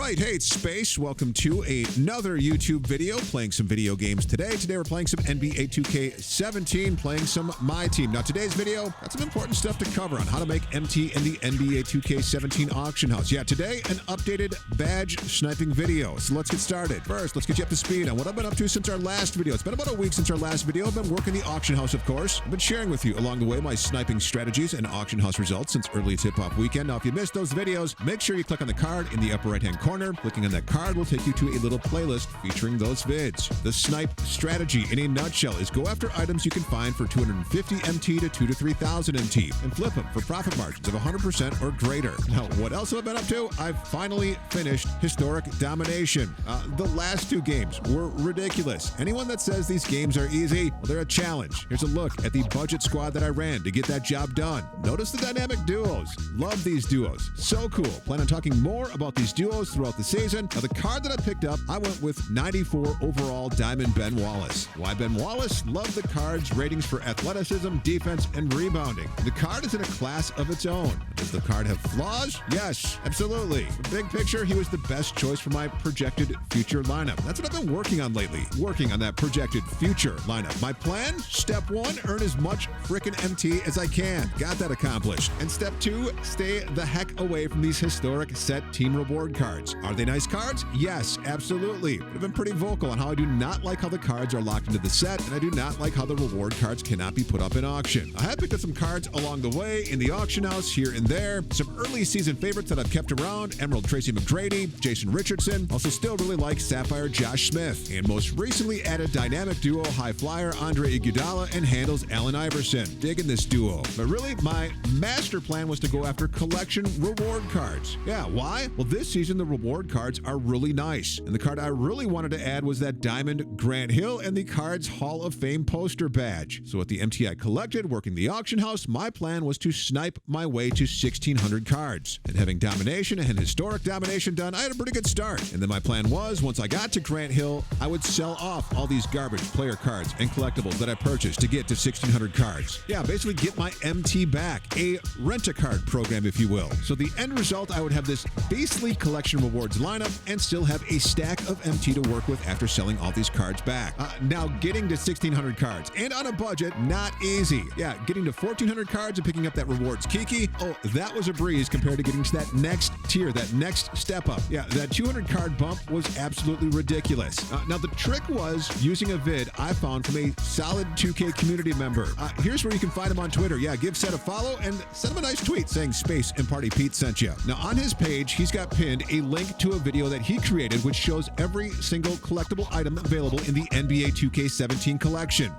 right, hey, it's Space. Welcome to another YouTube video, playing some video games today. Today we're playing some NBA 2K17, playing some MyTeam. Now today's video, got some important stuff to cover on how to make MT in the NBA 2K17 auction house. Yeah, today an updated badge sniping video. So let's get started. First, let's get you up to speed on what I've been up to since our last video. It's been about a week since our last video. I've been working the auction house, of course. I've been sharing with you along the way my sniping strategies and auction house results since early tip-off weekend. Now, if you missed those videos, make sure you click on the card in the upper right-hand corner. Clicking on that card will take you to a little playlist featuring those vids. The snipe strategy in a nutshell is go after items you can find for 250 MT to 2,000 to 3,000 MT and flip them for profit margins of 100% or greater. Now, what else have I been up to? I've finally finished Historic Domination. The last two games were ridiculous. Anyone that says these games are easy, well, they're a challenge. Here's a look at the budget squad that I ran to get that job done. Notice the dynamic duos. Love these duos. So cool. Plan on talking more about these duos throughout the season. Now, the card that I picked up, I went with 94 overall Diamond Ben Wallace. Why Ben Wallace? Love the card's ratings for athleticism, defense, and rebounding. The card is in a class of its own. Does the card have flaws? Yes, absolutely. Big picture, he was the best choice for my projected future lineup. That's what I've been working on lately. Working on that projected future lineup. My plan? Step 1, earn as much frickin' MT as I can. Got that accomplished. And step 2, stay the heck away from these historic set team reward cards. Are they nice cards? Yes, absolutely. But I've been pretty vocal on how I do not like how the cards are locked into the set, and I do not like how the reward cards cannot be put up in auction. I have picked up some cards along the way in the auction house here and there. Some early season favorites that I've kept around: Emerald Tracy McGrady, Jason Richardson. Also still really like Sapphire Josh Smith. And most recently added dynamic duo high flyer Andre Iguodala and handles Allen Iverson. Digging this duo. But really, my master plan was to go after collection reward cards. Yeah, why? Well, this season the reward cards are really nice. And the card I really wanted to add was that Diamond Grant Hill and the Cards Hall of Fame poster badge. So with the MT I collected working the auction house, my plan was to snipe my way to 1,600 cards. And having domination and historic domination done, I had a pretty good start. And then my plan was, once I got to Grant Hill, I would sell off all these garbage player cards and collectibles that I purchased to get to 1,600 cards. Yeah, basically get my MT back. A rent-a-card program, if you will. So the end result, I would have this beastly collection rewards lineup and still have a stack of MT to work with after selling all these cards back. Now, getting to 1,600 cards and on a budget, not easy. Yeah, getting to 1,400 cards and picking up that rewards Kiki, oh, that was a breeze compared to getting to that next tier, that next step up. Yeah, that 200 card bump was absolutely ridiculous. Now, the trick was using a vid I found from a solid 2K community member. Here's where you can find him on Twitter. Yeah, give Seth a follow and send him a nice tweet saying Space and Party Pete sent you. Now, on his page, he's got pinned a link to a video that he created which shows every single collectible item available in the NBA 2K17 collection.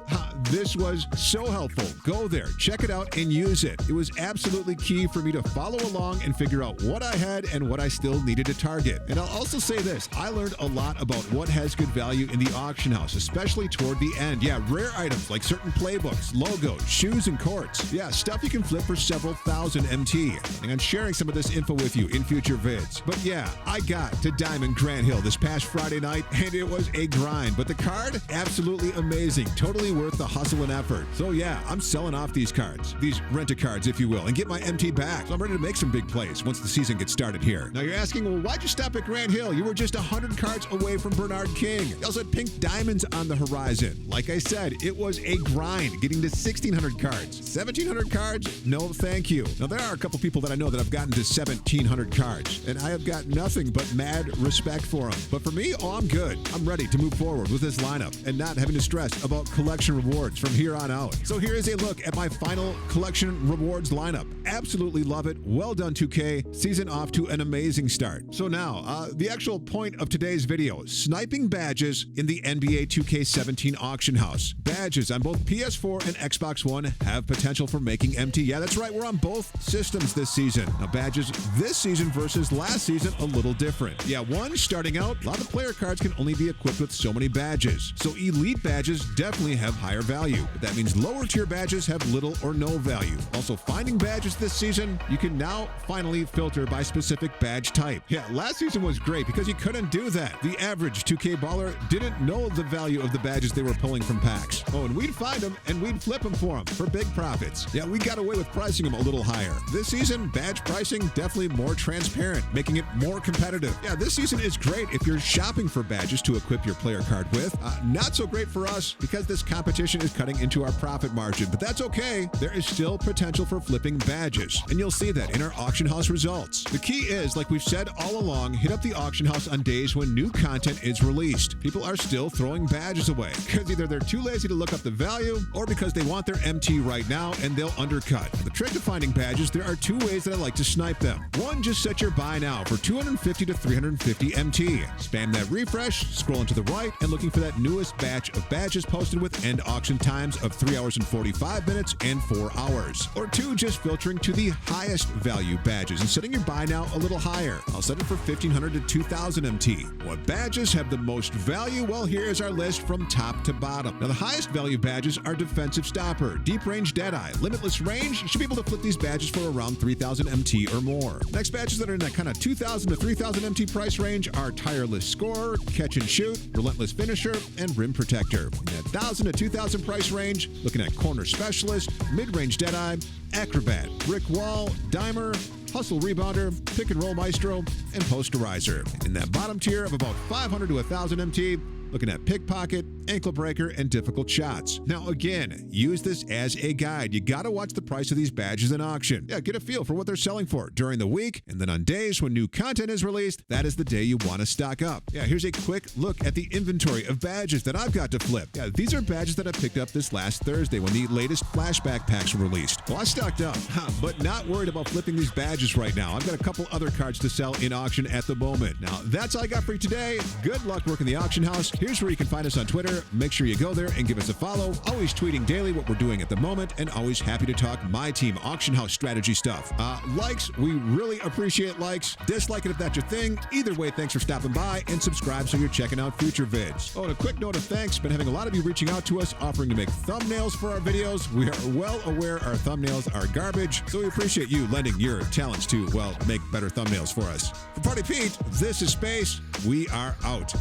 This was so helpful. Go there, check it out, and use it. It was absolutely key for me to follow along and figure out what I had and what I still needed to target. And I'll also say this, I learned a lot about what has good value in the auction house, especially toward the end. Yeah, rare items like certain playbooks, logos, shoes, and courts. Yeah, stuff you can flip for several thousand MT. And I'm sharing some of this info with you in future vids. But yeah, I got to Diamond Grant Hill this past Friday night, and it was a grind. But the card, absolutely amazing. Totally worth the hustle and effort. So yeah, I'm selling off these cards, these rent-a-cards, if you will, and get my MT back. So I'm ready to make some big plays once the season gets started here. Now you're asking, well, why'd you stop at Grant Hill? You were just 100 cards away from Bernard King. You also had pink diamonds on the horizon. Like I said, it was a grind getting to 1,600 cards. 1,700 cards? No, thank you. Now there are a couple people that I know that have gotten to 1,700 cards, and I have got nothing but mad respect for them. But for me, oh, I'm good. I'm ready to move forward with this lineup and not having to stress about collection rewards from here on out. So here is a look at my final collection rewards lineup. Absolutely love it. Well done, 2K. Season off to an amazing start. So now, the actual point of today's video, sniping badges in the NBA 2K17 auction house. Badges on both PS4 and Xbox One have potential for making MT. Yeah, that's right. We're on both systems this season. Now, badges this season versus last season, a little different. Yeah, one, starting out, a lot of the player cards can only be equipped with so many badges. So elite badges definitely have higher value, but that means lower tier badges have little or no value. Also, finding badges this season, you can now finally filter by specific badge type. Yeah, last season was great because you couldn't do that. The average 2K baller didn't know the value of the badges they were pulling from packs. Oh, and we'd find them and we'd flip them for them for big profits. Yeah, we got away with pricing them a little higher. This season, badge pricing definitely more transparent, making it more competitive competitive. Yeah, this season is great if you're shopping for badges to equip your player card with. Not so great for us because this competition is cutting into our profit margin, but that's okay. There is still potential for flipping badges, and you'll see that in our auction house results. The key is, like we've said all along, hit up the auction house on days when new content is released. People are still throwing badges away because either they're too lazy to look up the value or because they want their MT right now and they'll undercut. The trick to finding badges, there are two ways that I like to snipe them. One, just set your buy now for 250 to 350 MT. Spam that refresh, scrolling to the right, and looking for that newest batch of badges posted with end auction times of 3 hours and 45 minutes and 4 hours. Or two, just filtering to the highest value badges and setting your buy now a little higher. I'll set it for 1500 to 2000 MT. What badges have the most value? Well, here is our list from top to bottom. Now, the highest value badges are Defensive Stopper, Deep Range Deadeye, Limitless Range. You should be able to flip these badges for around 3000 MT or more. Next badges that are in that kind of 2000 to 3000 MT price range are Tireless Scorer, Catch and Shoot, Relentless Finisher, and Rim Protector. In that 1000 to 2000 price range, looking at Corner Specialist, Mid-Range Deadeye, Acrobat, Brick Wall, Dimer, Hustle Rebounder, Pick and Roll Maestro, and Posterizer. In that bottom tier of about 500 to 1000 MT, looking at Pickpocket, Ankle Breaker, and Difficult Shots. Now again, use this as a guide. You gotta watch the price of these badges in auction. Yeah, get a feel for what they're selling for during the week, and then on days when new content is released, that is the day you want to stock up. Yeah, here's a quick look at the inventory of badges that I've got to flip. Yeah, these are badges that I picked up this last Thursday when the latest flashback packs were released. Well, I stocked up, but not worried about flipping these badges right now. I've got a couple other cards to sell in auction at the moment. Now, that's all I got for you today. Good luck working the auction house. Here's where you can find us on Twitter. Make sure you go there and give us a follow. Always tweeting daily what we're doing at the moment, and always happy to talk MyTeam auction house strategy stuff. Likes, we really appreciate likes. Dislike it if that's your thing. Either way, thanks for stopping by, and subscribe so you're checking out future vids. Oh, and a quick note of thanks. Been having a lot of you reaching out to us, offering to make thumbnails for our videos. We are well aware our thumbnails are garbage, so we appreciate you lending your talents to, well, make better thumbnails for us. For Party Pete, this is Space. We are out.